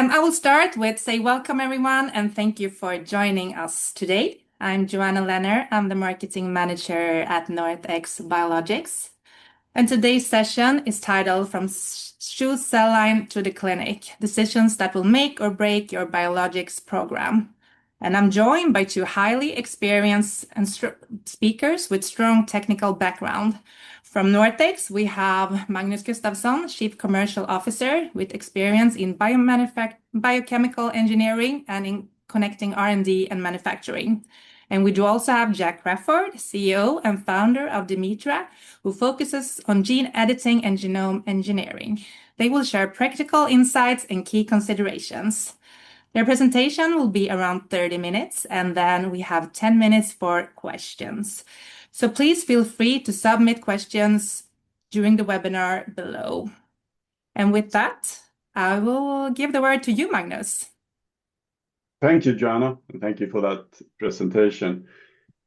I will start with say welcome everyone and thank you for joining us today. I'm Joanna Lenner. I'm the marketing manager at NorthX Biologics. And today's session is titled From CHO Cell Line to the Clinic, Decisions that will make or break your biologics program. And I'm joined by two highly experienced speakers with strong technical background. From NorthX, we have Magnus Gustafsson, Chief Commercial Officer with experience in biochemical engineering and in connecting R&D and manufacturing. And we do also have Jack Crawford, CEO and founder of Demeetra, who focuses on gene editing and genome engineering. They will share practical insights and key considerations. Their presentation will be around 30 minutes, and then we have 10 minutes for questions. So please feel free to submit questions during the webinar below. And with that, I will give the word to you, Magnus. Thank you, Joanna, and thank you for that presentation.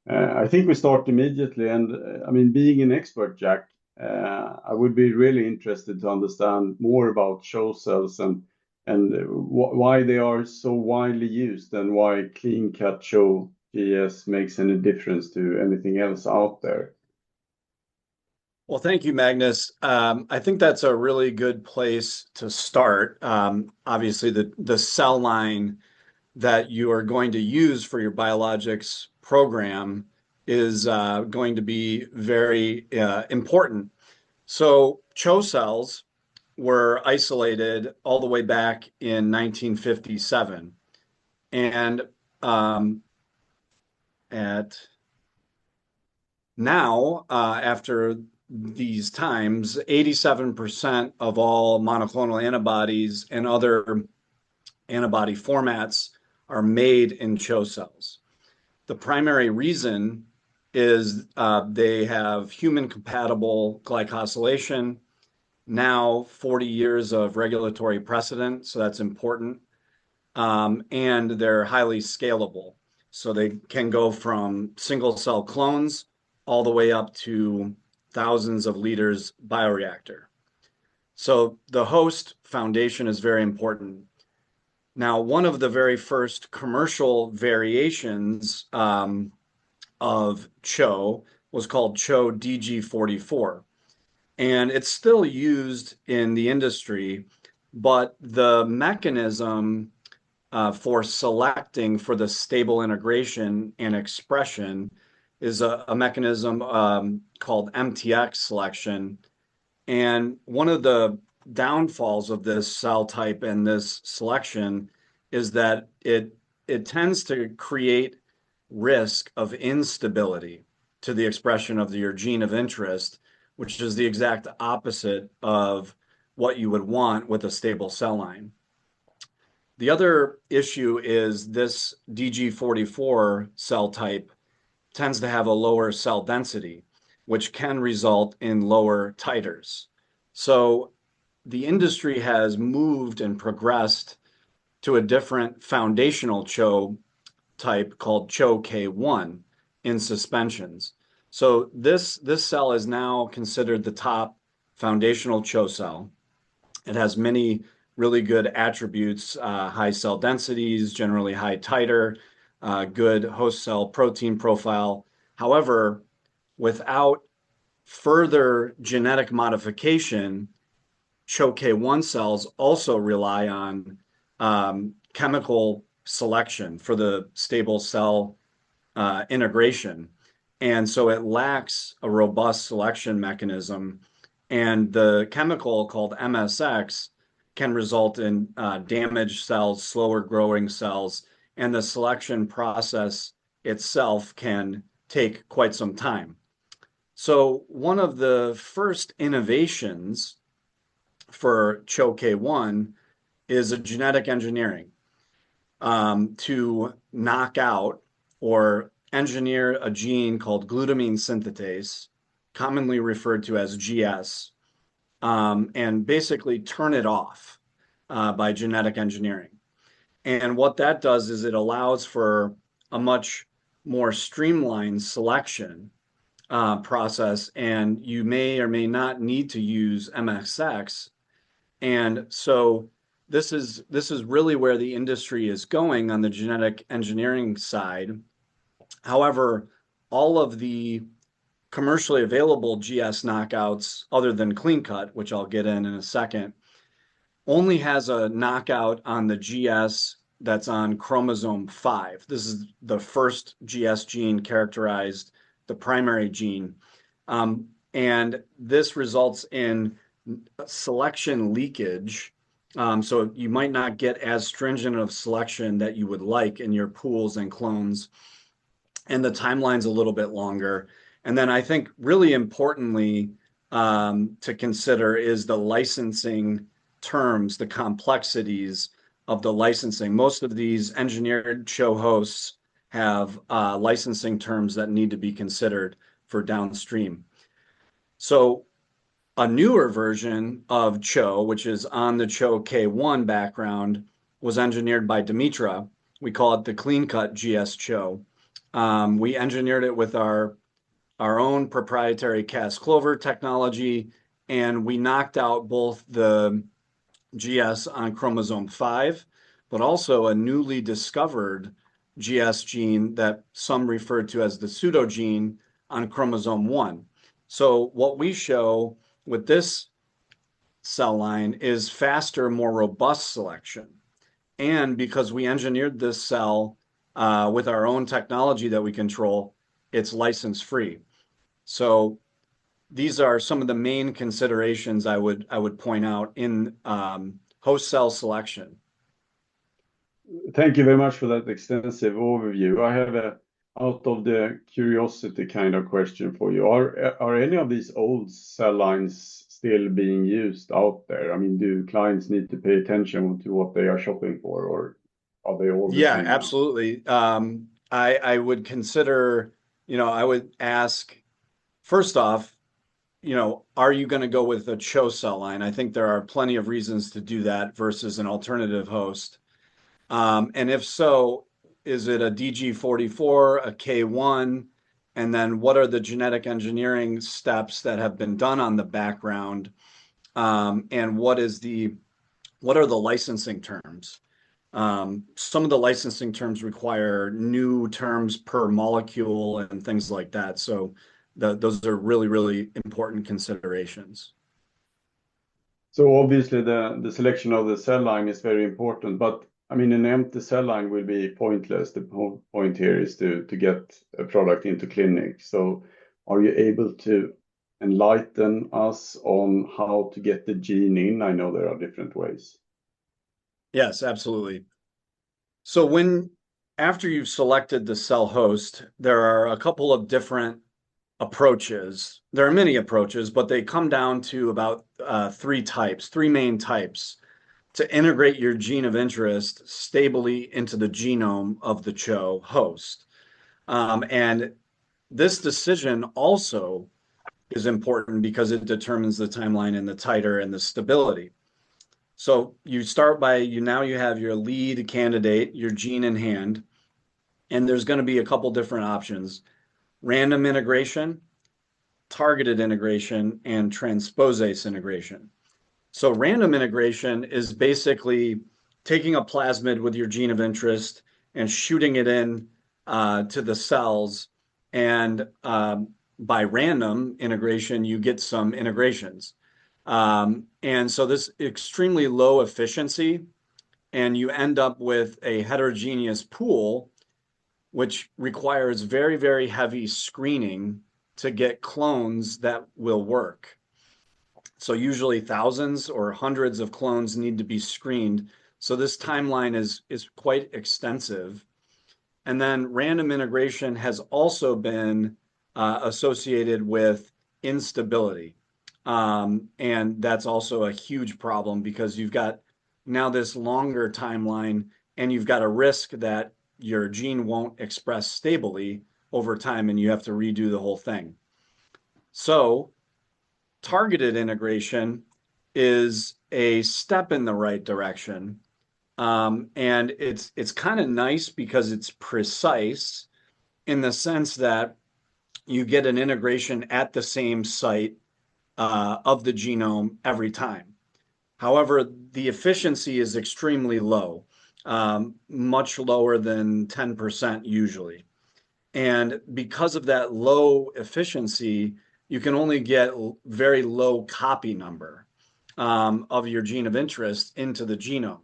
I think we start immediately, and I mean, being an expert, Jack, I would be really interested to understand more about CHO cells and why they are so widely used and why CleanCut GS makes any difference to anything else out there. Well, thank you, Magnus. I think that's a really good place to start. Obviously, the cell line that you are going to use for your biologics program is going to be very important. So CHO cells were isolated all the way back in 1957. And now, after these times, 87% of all monoclonal antibodies and other antibody formats are made in CHO cells. The primary reason is they have human-compatible glycosylation, now 40 years of regulatory precedent, so that's important, and they're highly scalable. So they can go from single-cell clones all the way up to thousands of liters bioreactor. So the host foundation is very important. Now, one of the very first commercial variations of CHO was called CHO DG44. And it's still used in the industry, but the mechanism for selecting for the stable integration and expression is a mechanism called MTX selection. And one of the downfalls of this cell type and this selection is that it tends to create risk of instability to the expression of your gene of interest, which is the exact opposite of what you would want with a stable cell line. The other issue is this DG44 cell type tends to have a lower cell density, which can result in lower titers. So the industry has moved and progressed to a different foundational CHO type called CHO K1 in suspensions. So this cell is now considered the top foundational CHO cell. It has many really good attributes, high cell densities, generally high titer, good host cell protein profile. However, without further genetic modification, CHO K1 cells also rely on chemical selection for the stable cell integration. And so it lacks a robust selection mechanism. And the chemical called MSX can result in damaged cells, slower growing cells, and the selection process itself can take quite some time. So one of the first innovations for CHO K1 is a genetic engineering to knock out or engineer a gene called glutamine synthetase, commonly referred to as GS, and basically turn it off by genetic engineering. And what that does is it allows for a much more streamlined selection process, and you may or may not need to use MSX. And so this is really where the industry is going on the genetic engineering side. However, all of the commercially available GS knockouts, other than CleanCut, which I'll get in a second, only has a knockout on the GS that's on chromosome 5. This is the first GS gene characterized, the primary gene. And this results in selection leakage. So you might not get as stringent of selection that you would like in your pools and clones. And the timeline's a little bit longer. And then I think really importantly to consider is the licensing terms, the complexities of the licensing. Most of these engineered CHO hosts have licensing terms that need to be considered for downstream. So a newer version of CHO, which is on the CHO K1 background, was engineered by Demeetra. We call it the CleanCut GS CHO. We engineered it with our own proprietary Cas-Clover technology, and we knocked out both the GS on chromosome 5, but also a newly discovered GS gene that some refer to as the pseudogene on chromosome 1. So what we show with this cell line is faster, more robust selection. And because we engineered this cell with our own technology that we control, it's license-free. So these are some of the main considerations I would point out in host cell selection. Thank you very much for that extensive overview. I have a out of the curiosity kind of question for you. Are any of these old cell lines still being used out there? I mean, do clients need to pay attention to what they are shopping for, or are they all the same now? Absolutely. I would consider, I would ask, first off, are you going to go with a CHO cell line? I think there are plenty of reasons to do that versus an alternative host. And if so, is it a DG44, a K1? And then what are the genetic engineering steps that have been done on the background? And what are the licensing terms? Some of the licensing terms require new terms per molecule and things like that. So those are really, really important considerations. So obviously the selection of the cell line is very important, but I mean, an empty cell line will be pointless. The whole point here is to get a product into clinic. So are you able to enlighten us on how to get the gene in? I know there are different ways. Yes, absolutely. So after you've selected the cell host, there are a couple of different approaches. There are many approaches, but they come down to about three main types to integrate your gene of interest stably into the genome of the CHO host. And this decision also is important because it determines the timeline and the titer and the stability. So you start by, now you have your lead candidate, your gene in hand, and there's going to be a couple different options: random integration, targeted integration, and transposase integration. So random integration is basically taking a plasmid with your gene of interest and shooting it in to the cells. And by random integration, you get some integrations. And so this extremely low efficiency, and you end up with a heterogeneous pool, which requires very, very heavy screening to get clones that will work. So usually thousands or hundreds of clones need to be screened. So this timeline is quite extensive. And then random integration has also been associated with instability. And that's also a huge problem because you've got now this longer timeline, and you've got a risk that your gene won't express stably over time, and you have to redo the whole thing. So targeted integration is a step in the right direction. And it's kind of nice because it's precise in the sense that you get an integration at the same site of the genome every time. However, the efficiency is extremely low, much lower than 10% usually. And because of that low efficiency, you can only get very low copy number of your gene of interest into the genome.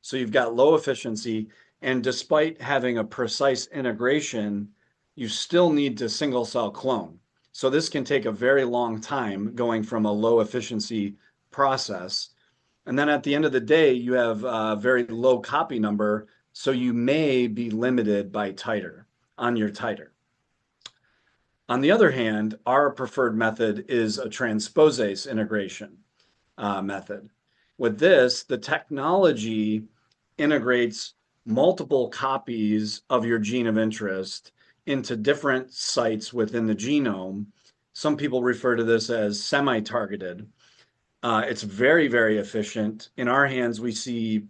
So you've got low efficiency, and despite having a precise integration, you still need to single cell clone. So this can take a very long time going from a low efficiency process. And then at the end of the day, you have a very low copy number, so you may be limited by titer on your titer. On the other hand, our preferred method is a transposase integration method. With this, the technology integrates multiple copies of your gene of interest into different sites within the genome. Some people refer to this as semi-targeted. It's very, very efficient. In our hands, we see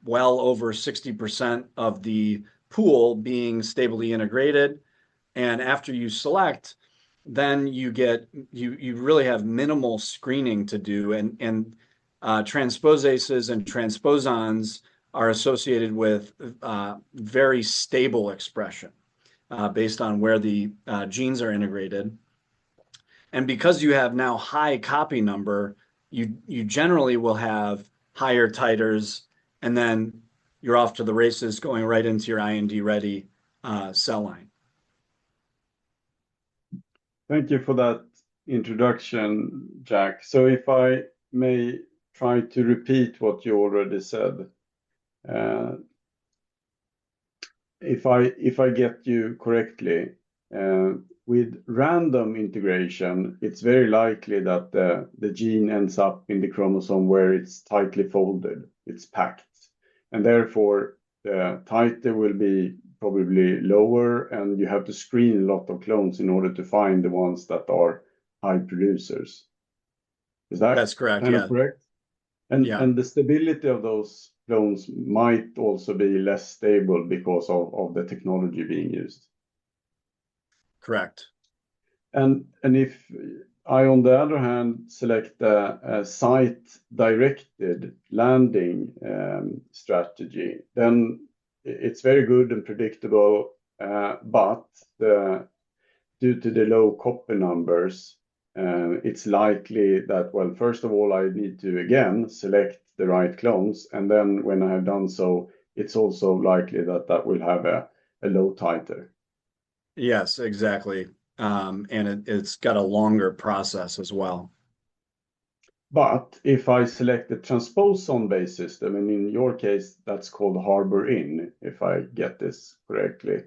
well over 60% of the pool being stably integrated. And after you select, then you really have minimal screening to do. And transposases and transposons are associated with very stable expression based on where the genes are integrated. And because you have now high copy number, you generally will have higher titers, and then you're off to the races going right into your IND ready cell line. Thank you for that introduction, Jack. So if I may try to repeat what you already said, if I get you correctly, with random integration, it's very likely that the gene ends up in the chromosome where it's tightly folded, it's packed, and therefore the titer will be probably lower, and you have to screen a lot of clones in order to find the ones that are high producers. That's correct? Kind Yeah. of correct? And Yeah. and the stability of those clones might also be less stable because of the technology being used. Correct. And if I, on the other hand, select a site-directed landing strategy, then it's very good and predictable, but due to the low copy numbers, it's likely that, well, first of all, I need to again select the right clones, and then when I have done so, it's also likely that that will have a low titer. Yes, exactly. And it's got a longer process as well. But if I select the transposon-based system, and in your case, that's called harbor-in, if I get this correctly,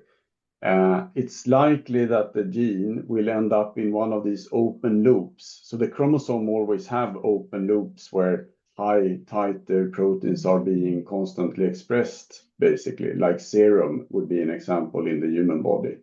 it's likely that the gene will end up in one of these open loops. So the chromosome always have open loops where high titer proteins are being constantly expressed, basically, like serum would be an example in the human body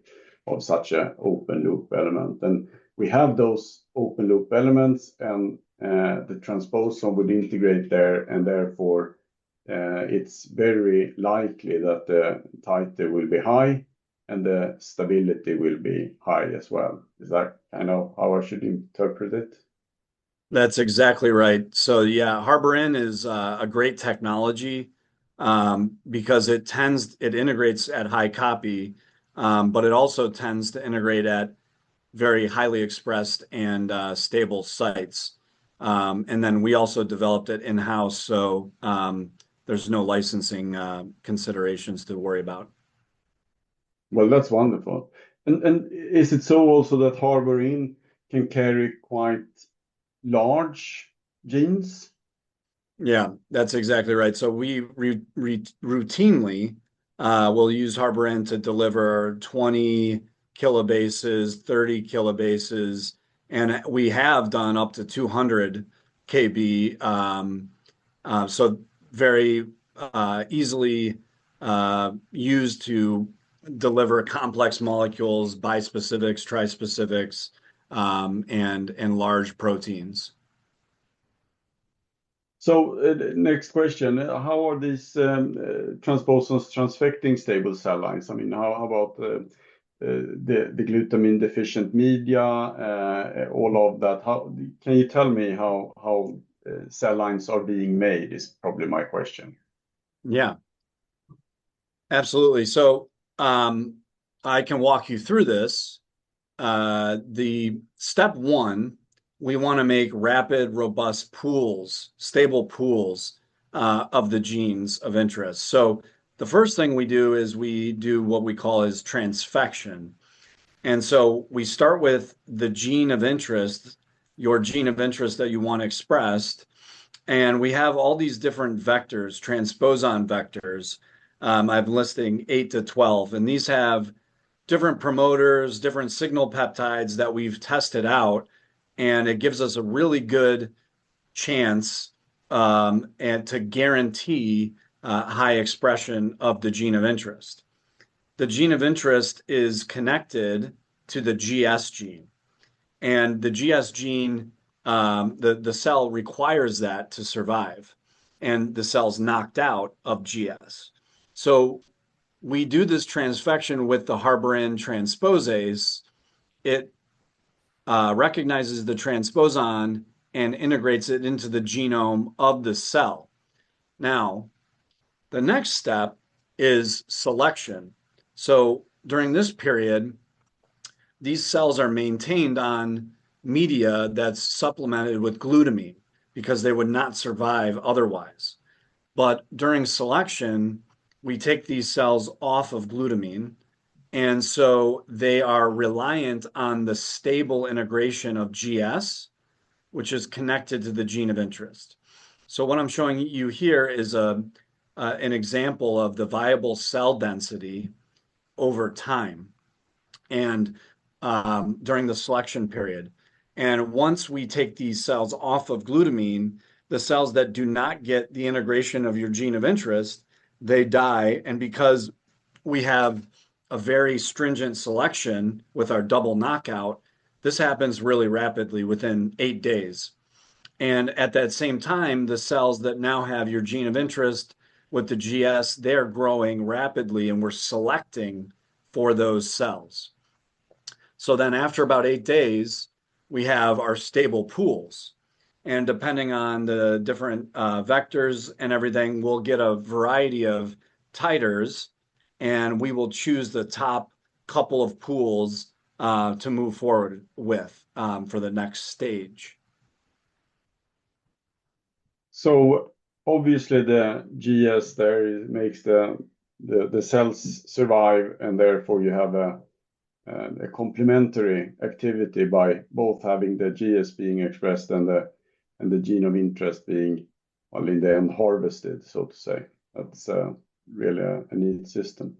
of such an open loop element. And we have those open loop elements, and the transposon would integrate there, and therefore it's very likely that the titer will be high and the stability will be high as well. Is that kind of how I should interpret it? That's exactly right. So yeah, harbor-in is a great technology because it integrates at high copy, but it also tends to integrate at very highly expressed and stable sites. And then we also developed it in-house, so there's no licensing considerations to worry about. Well, that's wonderful. And is it so also that harbor-in can carry quite large genes? Yeah, that's exactly right. So we routinely will use harbor-in to deliver 20 kilobases, 30 kilobases, and we have done up to 200 kb. So very easily used to deliver complex molecules, bispecifics, trispecifics, and large proteins. So next question, how are these transposons transfecting stable cell lines? I mean, how about the glutamine deficient media, all of that? Can you tell me how cell lines are being made is probably my question. Yeah, absolutely. So I can walk you through this. The step one, we want to make rapid, robust pools, stable pools of the genes of interest. So the first thing we do is we do what we call is transfection. And so we start with the gene of interest, your gene of interest that you want expressed. And we have all these different vectors, transposon vectors. I'm listing 8 to 12, and these have different promoters, different signal peptides that we've tested out, and it gives us a really good chance and to guarantee high expression of the gene of interest. The gene of interest is connected to the GS gene, and the GS gene, the cell requires that to survive, and the cell's knocked out of GS. So we do this transfection with the harborin transposase. It recognizes the transposon and integrates it into the genome of the cell. Now, the next step is selection. So during this period, these cells are maintained on media that's supplemented with glutamine because they would not survive otherwise. But during selection, we take these cells off of glutamine, and so they are reliant on the stable integration of GS, which is connected to the gene of interest. So what I'm showing you here is an example of the viable cell density over time and during the selection period. And once we take these cells off of glutamine, the cells that do not get the integration of your gene of interest, they die. And because we have a very stringent selection with our double knockout, this happens really rapidly within 8 days. And at that same time, the cells that now have your gene of interest with the GS, they're growing rapidly, and we're selecting for those cells. So then after about 8 days, we have our stable pools. And depending on the different vectors and everything, we'll get a variety of titers, and we will choose the top couple of pools to move forward with for the next stage. So obviously the GS there makes the cells survive, and therefore you have a complementary activity by both having the GS being expressed and the gene of interest being, well, in the end harvested, so to say. That's really a neat system.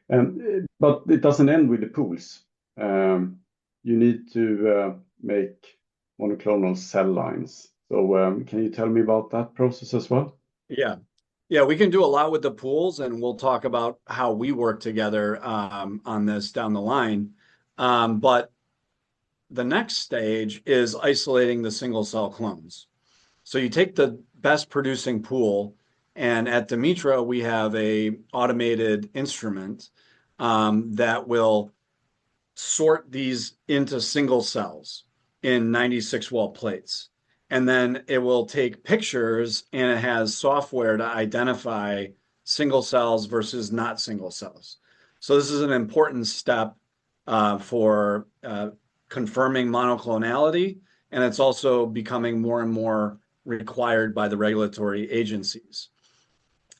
But it doesn't end with the pools. You need to make monoclonal cell lines. So can you tell me about that process as well? Yeah, we can do a lot with the pools, and we'll talk about how we work together on this down the line. But the next stage is isolating the single cell clones. So you take the best producing pool, and at Demeetra, we have a automated instrument that will sort these into single cells in 96 well plates. And then it will take pictures, and it has software to identify single cells versus not single cells. So this is an important step for confirming monoclonality, and it's also becoming more and more required by the regulatory agencies.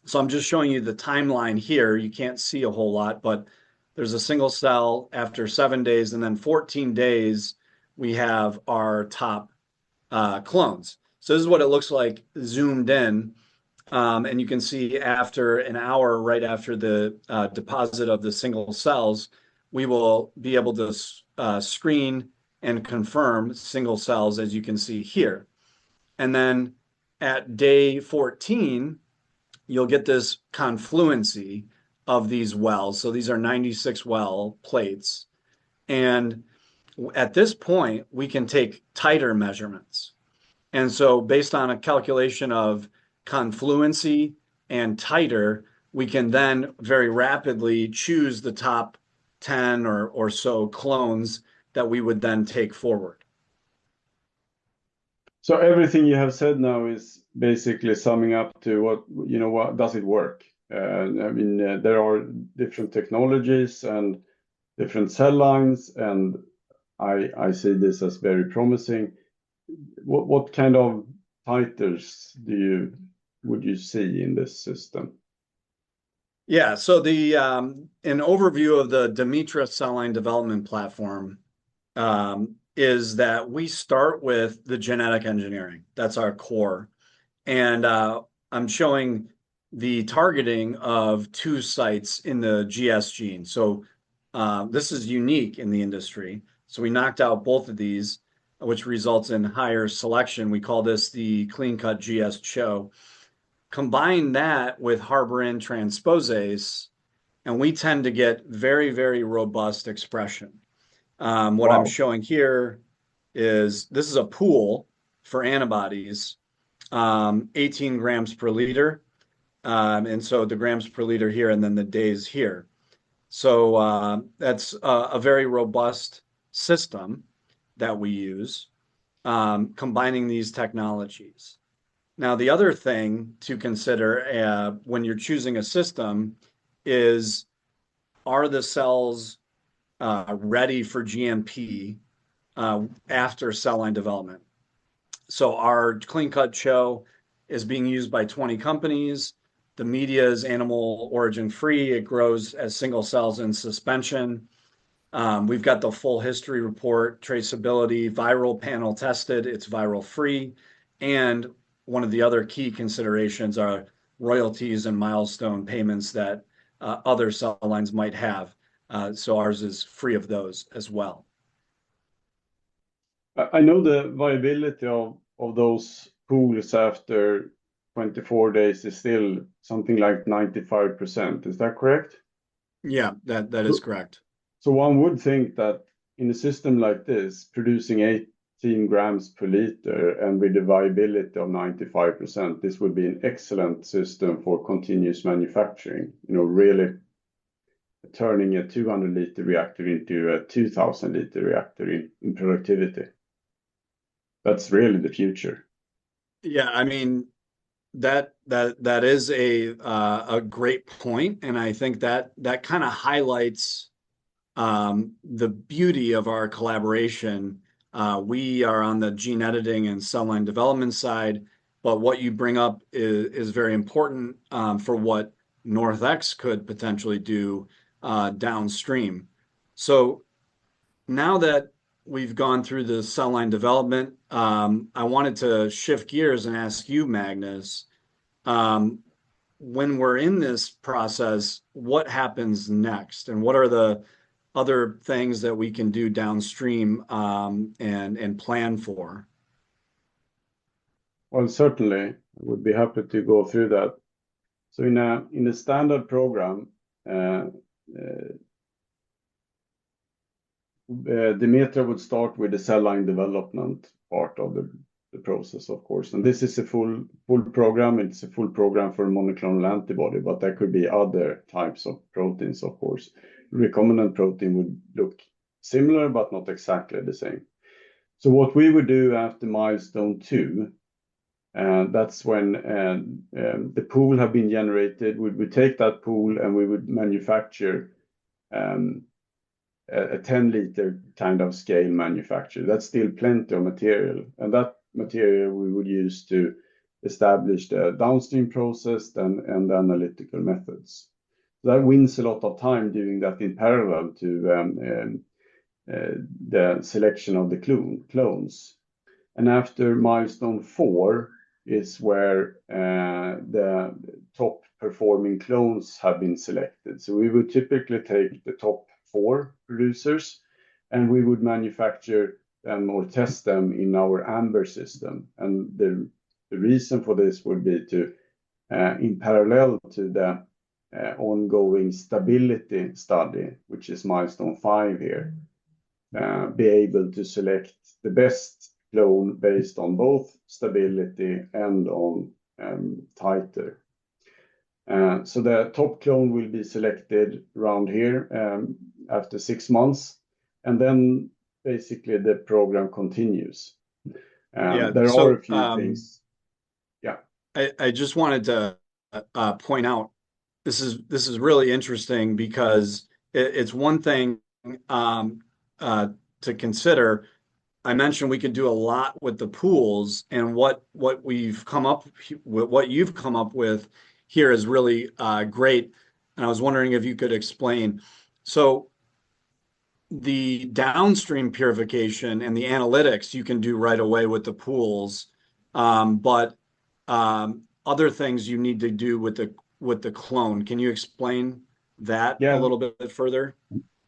So I'm just showing you the timeline here. You can't see a whole lot, but there's a single cell after 7 days, and then 14 days, we have our top clones. So this is what it looks like zoomed in. And you can see after an hour, right after the deposit of the single cells, we will be able to screen and confirm single cells, as you can see here. And then at day 14, you'll get this confluency of these wells. So these are 96 well plates. And at this point, we can take titer measurements. And so based on a calculation of confluency and titer, we can then very rapidly choose the top 10 or so clones that we would then take forward. So everything you have said now is basically summing up to what does it work? I mean, there are different technologies and different cell lines, and I see this as very promising. What kind of titers would you see in this system? Yeah, so an overview of the Demeetra cell line development platform is that we start with the genetic engineering. That's our core. And I'm showing the targeting of 2 sites in the GS gene. So this is unique in the industry. So we knocked out both of these, which results in higher selection. We call this the CleanCut GS CHO. Combine that with harborin transposase, and we tend to get very, very robust expression. What I'm showing here is this is a pool for antibodies, 18 grams per liter. And so the grams per liter here, and then the days here. So that's a very robust system that we use, combining these technologies. Now, the other thing to consider when you're choosing a system is, are the cells ready for GMP after cell line development? So our CleanCut CHO is being used by 20 companies. The media is animal origin free. It grows as single cells in suspension. We've got the full history report, traceability, viral panel tested. It's viral free. And one of the other key considerations are royalties and milestone payments that other cell lines might have. So ours is free of those as well. I know the viability of those pools after 24 days is still something like 95%. Is that correct? Yeah, that is correct. So one would think that in a system like this, producing 18 grams per liter and with a viability of 95%, this would be an excellent system for continuous manufacturing, really turning a 200-liter reactor into a 2,000-liter reactor in productivity. That's really the future. Yeah, I mean, that is a great point, and I think that kind of highlights the beauty of our collaboration. We are on the gene editing and cell line development side, but what you bring up is very important for what NorthX could potentially do downstream. So now that we've gone through the cell line development, I wanted to shift gears and ask you, Magnus, when we're in this process, what happens next, and what are the other things that we can do downstream and plan for? Well, certainly, I would be happy to go through that. So in a standard program, Demeetra would start with the cell line development part of the process, of course. And this is a full program. It's a full program for a monoclonal antibody, but there could be other types of proteins, of course. Recombinant protein would look similar, but not exactly the same. So what we would do after milestone 2, that's when the pool have been generated. We would take that pool and we would manufacture a 10-liter kind of scale manufacture. That's still plenty of material. And that material we would use to establish the downstream process and the analytical methods. That wins a lot of time doing that in parallel to the selection of the clones. And after milestone 4 is where the top performing clones have been selected. So we would typically take the top 4 producers and we would manufacture them or test them in our AMBER system. And the reason for this would be to, in parallel to the ongoing stability study, which is milestone 5 here, be able to select the best clone based on both stability and on titer. So the top clone will be selected around here after 6 months, and then basically the program continues. There are a few things. Yeah. I just wanted to point out this is really interesting because it's one thing to consider. I mentioned we could do a lot with the pools, and what you've come up with here is really great. And I was wondering if you could explain. So the downstream purification and the analytics you can do right away with the pools, but other things you need to do with the clone. Can you explain that a little bit further?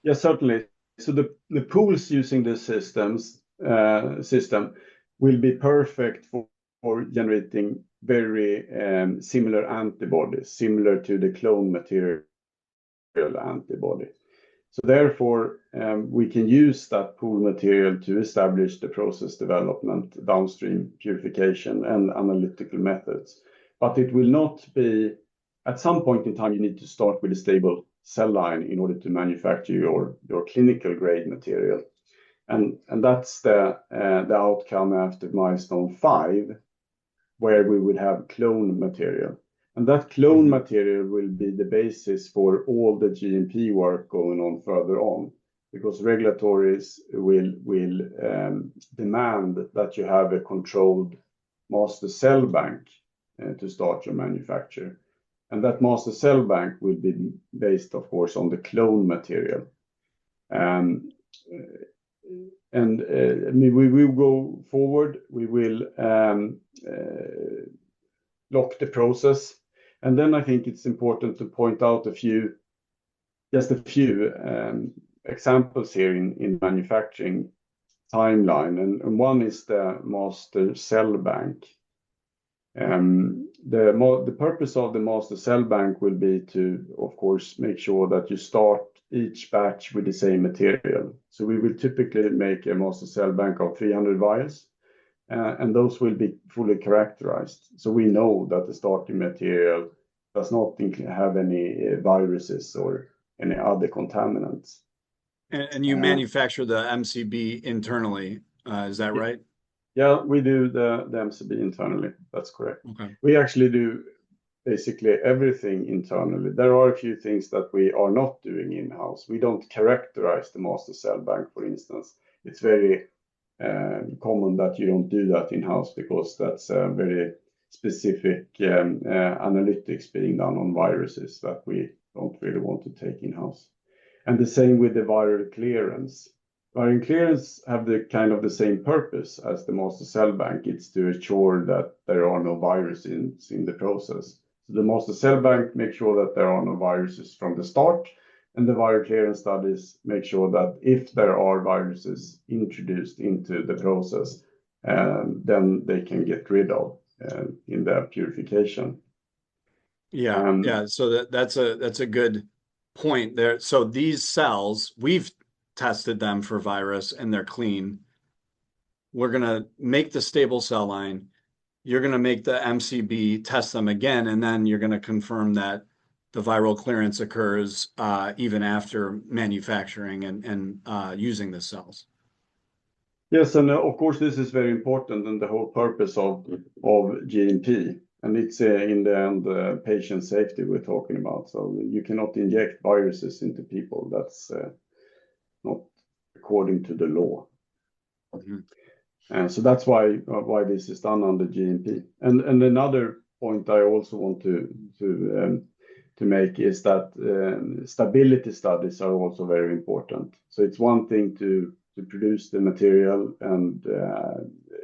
Yeah, certainly. So the pools using the system will be perfect for generating very similar antibodies, similar to the clone material antibody. So therefore, we can use that pool material to establish the process development, downstream purification, and analytical methods. But it will not be, at some point in time, you need to start with a stable cell line in order to manufacture your clinical grade material. And that's the outcome after milestone 5, where we would have clone material. And that clone material will be the basis for all the GMP work going on further on, because regulators will demand that you have a controlled master cell bank to start your manufacture. And that master cell bank will be based, of course, on the clone material. We will go forward. We will lock the process. And then I think it's important to point out just a few examples here in manufacturing timeline. And one is the master cell bank. The purpose of the master cell bank will be to, of course, make sure that you start each batch with the same material. So we will typically make a master cell bank of 300 vials. And those will be fully characterized. So we know that the starting material does not have any viruses or any other contaminants. And you manufacture the MCB internally, is that right? Yeah, we do the MCB internally. That's correct. Okay. We actually do basically everything internally. There are a few things that we are not doing in-house. We don't characterize the master cell bank, for instance. It's very common that you don't do that in-house because that's a very specific analytics being done on viruses that we don't really want to take in-house. And the same with the viral clearance. Viral clearance have the same purpose as the master cell bank. It's to ensure that there are no viruses in the process. So the master cell bank makes sure that there are no viruses from the start. And the viral clearance studies make sure that if there are viruses introduced into the process, then they can get rid of in the purification. Yeah. So that's a good point there. So these cells, we've tested them for virus and they're clean. We're gonna make the stable cell line. You're gonna make the MCB, test them again, and then you're gonna confirm that the viral clearance occurs even after manufacturing and using the cells. Yes, and of course this is very important and the whole purpose of GMP, and it's in the end patient safety we're talking about. So you cannot inject viruses into people. That's not according to the law. And so that's why this is done under GMP. And another point I also want to make is that stability studies are also very important. So it's one thing to produce the material and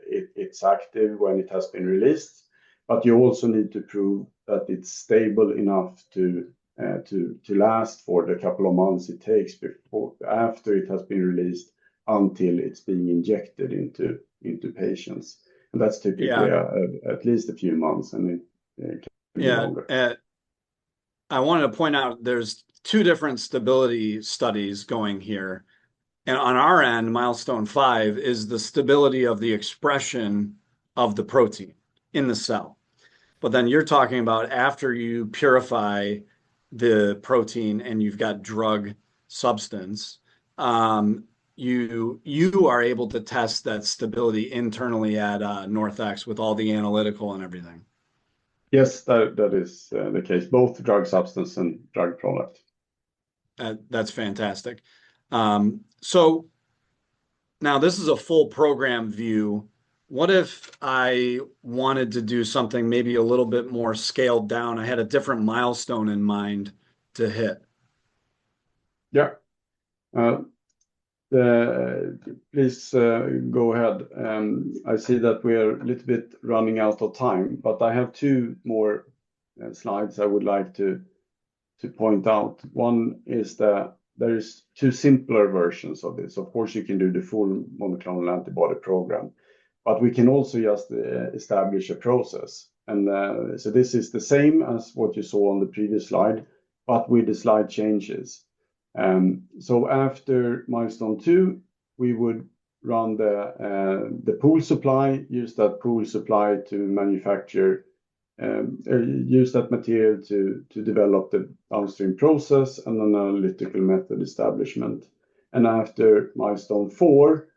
it's active when it has been released, but you also need to prove that it's stable enough to last for the couple of months it takes after it has been released until it's being injected into patients. And that's typically at least a few months, and it can be longer. I wanted to point out there's 2 different stability studies going here. And on our end, milestone 5 is the stability of the expression of the protein in the cell. But then you're talking about after you purify the protein and you've got drug substance, you are able to test that stability internally at NorthX with all the analytical and everything. Yes, that is the case, both drug substance and drug product. That's fantastic. So now this is a full program view. What if I wanted to do something maybe a little bit more scaled down? I had a different milestone in mind to hit. Yeah. Please go ahead. I see that we're a little bit running out of time, but I have two more slides I would like to point out. One is that there is two simpler versions of this. Of course, you can do the full monoclonal antibody program, but we can also just establish a process. And so this is the same as what you saw on the previous slide, but with the slide changes. So after milestone 2, we would run the pool supply, use that pool supply to manufacture, use that material to develop the downstream process and an analytical method establishment. And after milestone 4,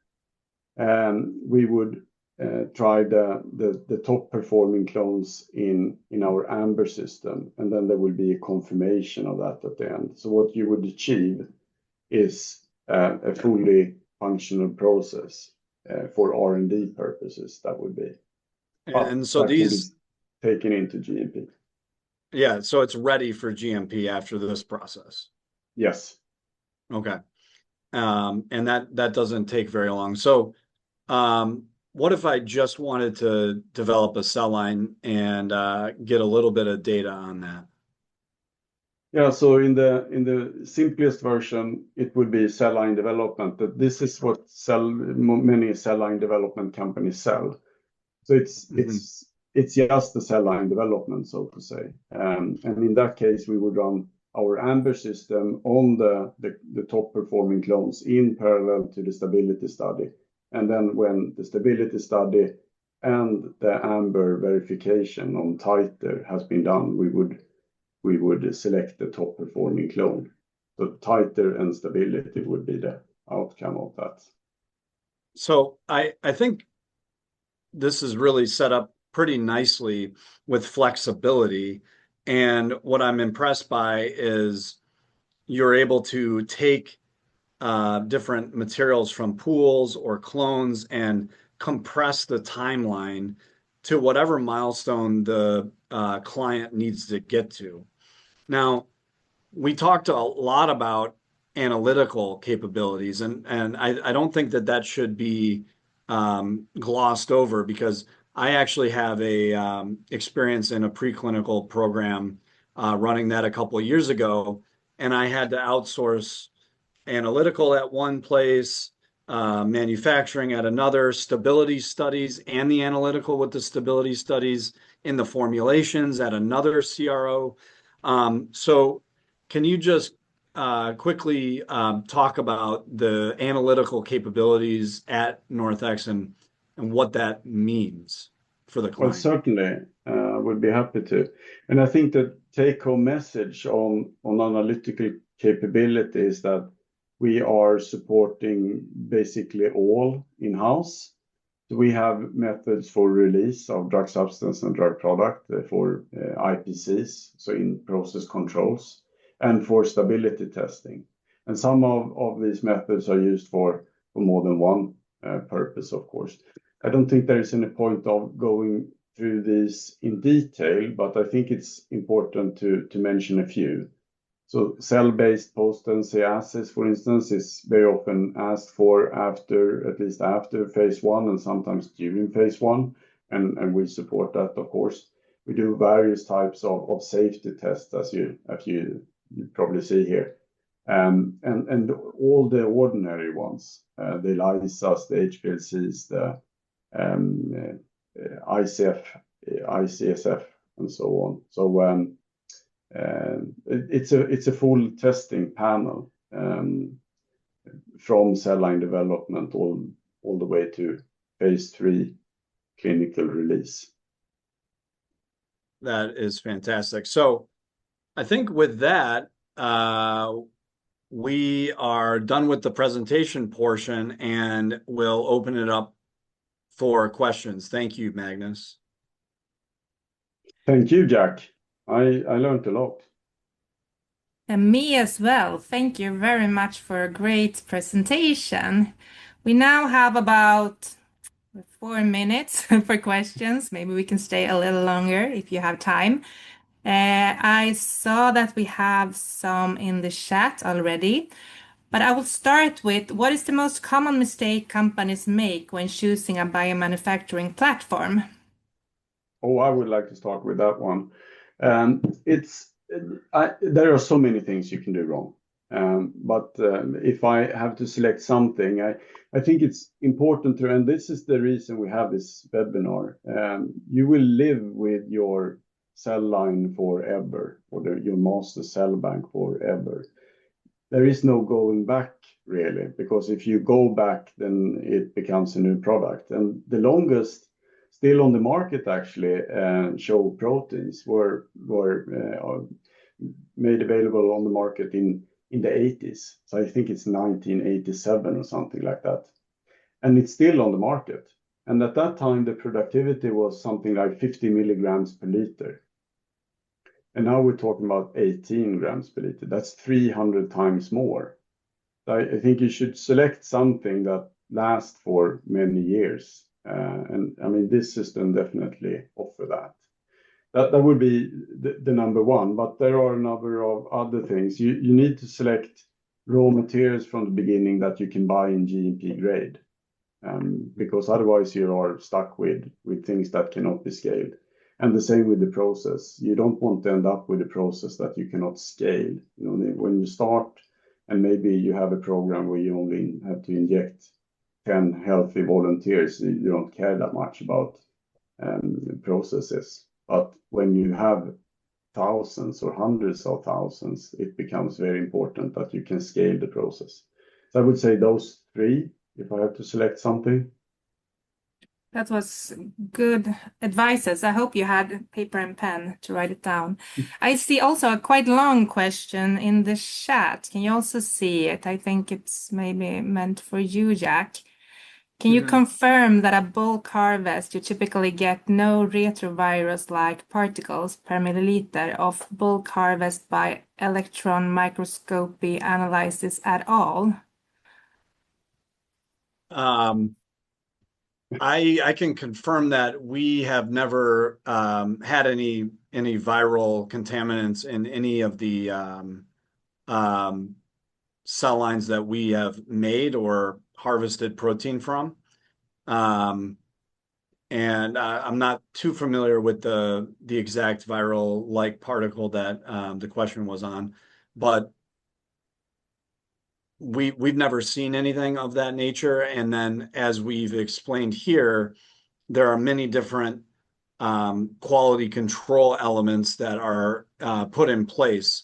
we would try the top performing clones in our Amber system, and then there will be a confirmation of that at the end. So what you would achieve is a fully functional process for R&D purposes. That would be, and so these taken into GMP. Yeah, so it's ready for GMP after this process. Yes. Okay. And that doesn't take very long. So what if I just wanted to develop a cell line and get a little bit of data on that? Yeah, so in the simplest version, it would be cell line development. This is what many cell line development companies sell. So it's just the cell line development, so to say. And in that case, we would run our Amber system on the top performing clones in parallel to the stability study. And then when the stability study and the Amber verification on titer has been done, we would select the top performing clone. So titer and stability would be the outcome of that. So I think this is really set up pretty nicely with flexibility. And what I'm impressed by is you're able to take different materials from pools or clones and compress the timeline to whatever milestone the client needs to get to. Now, we talked a lot about analytical capabilities, and I don't think that should be glossed over, because I actually have a experience in a preclinical program running that a couple of years ago, and I had to outsource analytical at one place, manufacturing at another, stability studies and the analytical with the stability studies in the formulations at another CRO. So can you just quickly talk about the analytical capabilities at NorthX and what that means for the client? Well, certainly, would be happy to. And I think the take-home message on analytical capability is that we are supporting basically all in-house. So we have methods for release of drug substance and drug product for IPCs, so in process controls, and for stability testing. And some of these methods are used for more than one purpose, of course. I don't think there is any point of going through these in detail, but I think it's important to mention a few. So cell-based potency assays, for instance, is very often asked for at least after phase 1 and sometimes during phase 1, and we support that, of course. We do various types of safety tests, as you probably see here, and all the ordinary ones, the ELISAs, the HPLCs, the ICSF, and so on. So it's a full testing panel from cell line development all the way to phase 3 clinical release. That is fantastic. So I think with that, we are done with the presentation portion and we'll open it up for questions. Thank you, Magnus. Thank you, Jack. I learned a lot. And me as well. Thank you very much for a great presentation. We now have about 4 minutes for questions. Maybe we can stay a little longer if you have time. I saw that we have some in the chat already, but I will start with what is the most common mistake companies make when choosing a biomanufacturing platform? Oh, I would like to start with that one. There are so many things you can do wrong. But if I have to select something, I think it's important to, and this is the reason we have this webinar, you will live with your cell line forever, or your master cell bank forever. There is no going back, really, because if you go back, then it becomes a new product. And the longest still on the market, actually, CHO proteins were made available on the market in the 80s. So I think it's 1987 or something like that. And it's still on the market. And at that time, the productivity was something like 50 milligrams per liter. And now we're talking about 18 grams per liter. That's 300 times more. I think you should select something that lasts for many years. And I mean, this system definitely offers that. That would be the number one, but there are a number of other things. You need to select raw materials from the beginning that you can buy in GMP grade, because otherwise you are stuck with things that cannot be scaled. And the same with the process. You don't want to end up with a process that you cannot scale. You know, when you start, and maybe you have a program where you only have to inject 10 healthy volunteers, you don't care that much about processes. But when you have thousands or hundreds of thousands, it becomes very important that you can scale the process. So I would say those three, if I have to select something. That was good advices. I hope you had paper and pen to write it down. I see also a quite long question in the chat. Can you also see it? I think it's maybe meant for you, Jack. Can you confirm that a bulk harvest, you typically get no retrovirus-like particles per milliliter of bulk harvest by electron microscopy analysis at all? I can confirm that we have never had any viral contaminants in any of the cell lines that we have made or harvested protein from. And I'm not too familiar with the exact viral-like particle that the question was on, but we've never seen anything of that nature. And then, as we've explained here, there are many different quality control elements that are put in place.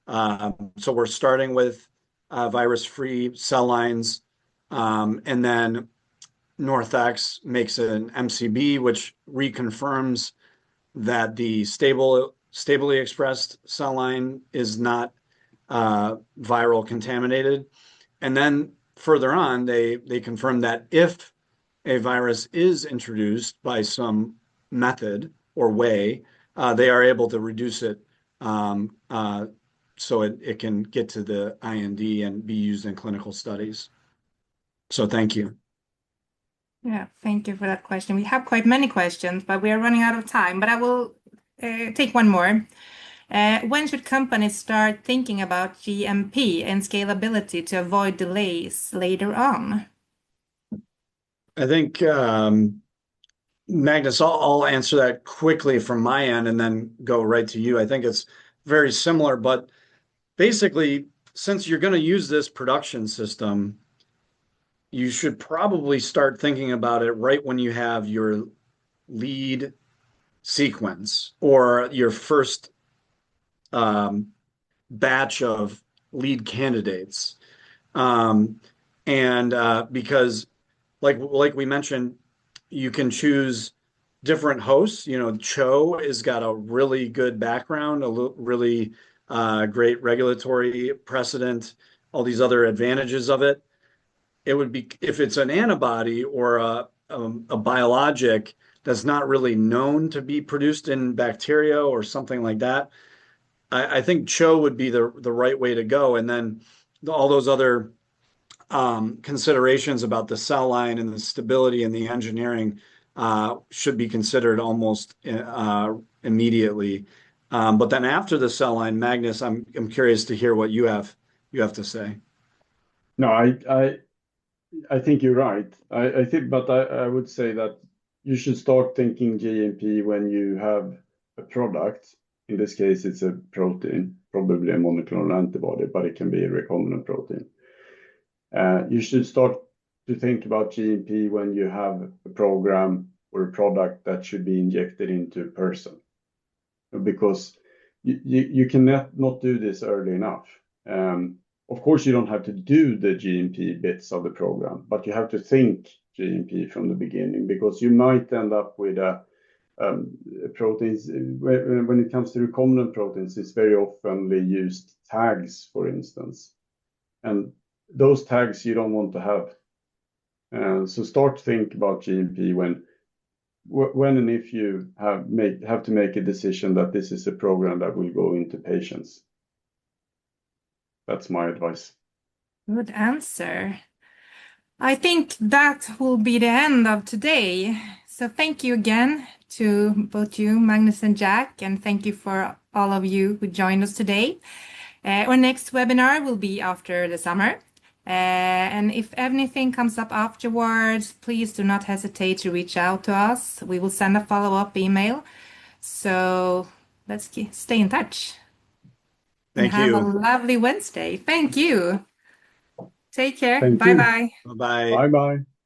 So we're starting with virus-free cell lines, and then NorthX makes an MCB, which reconfirms that the stably expressed cell line is not viral contaminated. And then further on, they confirm that if a virus is introduced by some method or way, they are able to reduce it so it can get to the IND and be used in clinical studies. So thank you. Yeah, thank you for that question. We have quite many questions, but we are running out of time. But I will take one more. When should companies start thinking about GMP and scalability to avoid delays later on? I think, Magnus, I'll answer that quickly from my end and then go right to you. I think it's very similar, but basically, since you're going to use this production system, you should probably start thinking about it right when you have your lead sequence or your first batch of lead candidates. Because like we mentioned, you can choose different hosts. You know, CHO has got a really good background, really great regulatory precedent. all these other advantages of it. It would be if it's an antibody or a biologic that's not really known to be produced in bacteria or something like that. I think CHO would be the right way to go, and then all those other considerations about the cell line and the stability and the engineering should be considered almost immediately. But then after the cell line, Magnus, I'm curious to hear what you have to say. No, I think you're right. I think, but I would say that you should start thinking GMP when you have a product. In this case, it's a protein, probably a monoclonal antibody, but it can be a recombinant protein. You should start to think about GMP when you have a program or a product that should be injected into a person, because you cannot not do this early enough. Of course, you don't have to do the GMP bits of the program, but you have to think GMP from the beginning, because you might end up with proteins. When it comes to recombinant proteins, it's very often used tags, for instance, and those tags you don't want to have. So start to think about GMP when and if you have to make a decision that this is a program that will go into patients. That's my advice. Good answer. I think that will be the end of today. So thank you again to both you, Magnus and Jack, and thank you for all of you who joined us today. Our next webinar will be after the summer. And if anything comes up afterwards, please do not hesitate to reach out to us. We will send a follow-up email. So let's stay in touch. Thank and you. Have a lovely Wednesday. Thank you. Take care. Thank you. Bye-bye. Bye-bye. Bye-bye.